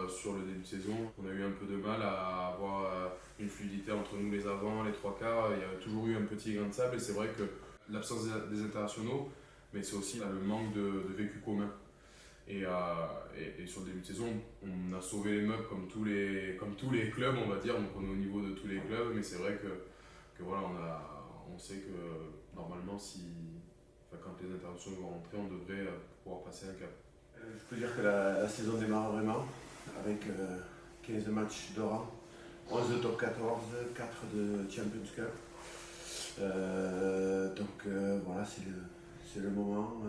sur le début de saison. On a eu un peu de mal à avoir une fluidité entre nous les avants, les trois quarts. Il y a toujours eu un petit grain de sable et c'est vrai que l'absence des internationaux, mais c'est aussi le manque de vécu commun. Et sur le début de saison, on a sauvé les meubles comme tous les clubs, on va dire. Donc on est au niveau de tous les clubs, mais c'est vrai que voilà, on sait que normalement, quand les internationaux vont rentrer, on devrait pouvoir passer un cap. Je peux dire que la saison démarre vraiment avec 15 matchs de rang, 11 de top 14, 4 de Champions Cup. Voilà, c'est le moment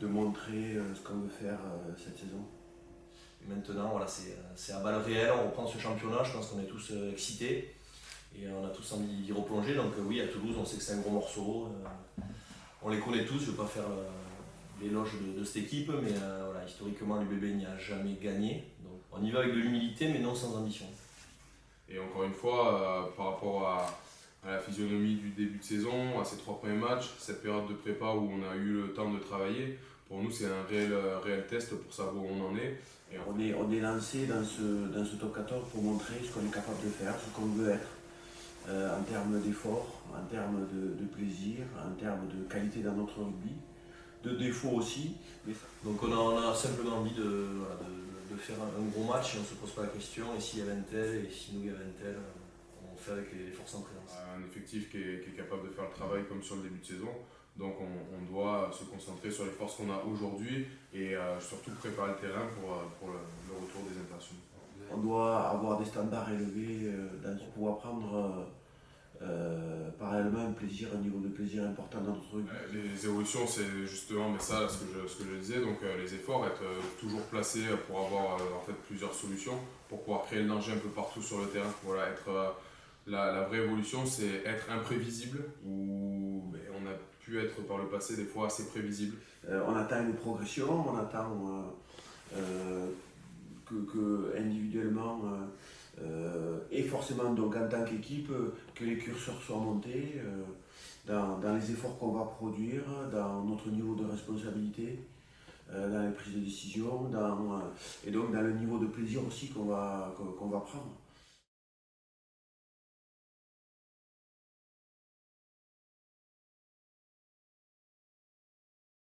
de montrer ce qu'on veut faire cette saison. Maintenant, voilà, c'est à balles réelles, on reprend ce championnat, je pense qu'on est tous excités et on a tous envie d'y replonger. Donc oui, à Toulouse, on sait que c'est un gros morceau. On les connaît tous, je ne veux pas faire l'éloge de cette équipe, mais voilà, historiquement, l'UBB n'y a jamais gagné. Donc on y va avec de l'humilité, mais non sans ambition. Et encore une fois, par rapport à la physionomie du début de saison, à ces 3 premiers matchs, cette période de prépa où on a eu le temps de travailler, pour nous c'est un réel test pour savoir où on en est. Et on est lancé dans ce top 14 pour montrer ce qu'on est capable de faire, ce qu'on veut être, en termes d'effort, en termes de plaisir, en termes de qualité dans notre rugby, de défauts aussi. Donc on a simplement envie de faire un gros match et on ne se pose pas la question, et s'il y avait un tel, et si nous il y avait un tel, on fait avec les forces en présence. Un effectif qui est capable de faire le travail comme sur le début de saison. Donc on doit se concentrer sur les forces qu'on a aujourd'hui et surtout préparer le terrain pour le retour des internationaux. On doit avoir des standards élevés pour apprendre parallèlement un niveau de plaisir important dans notre rugby. Les évolutions, c'est justement ça, ce que je disais, donc les efforts, être toujours placés pour avoir en fait plusieurs solutions, pour pouvoir créer le danger un peu partout sur le terrain. Voilà, la vraie évolution, c'est être imprévisible, où on a pu être par le passé des fois assez prévisible. On attend une progression, on attend que individuellement et forcément donc en tant qu'équipe, que les curseurs soient montés dans les efforts qu'on va produire, dans notre niveau de responsabilité, dans les prises de décision, et donc dans le niveau de plaisir aussi qu'on va prendre.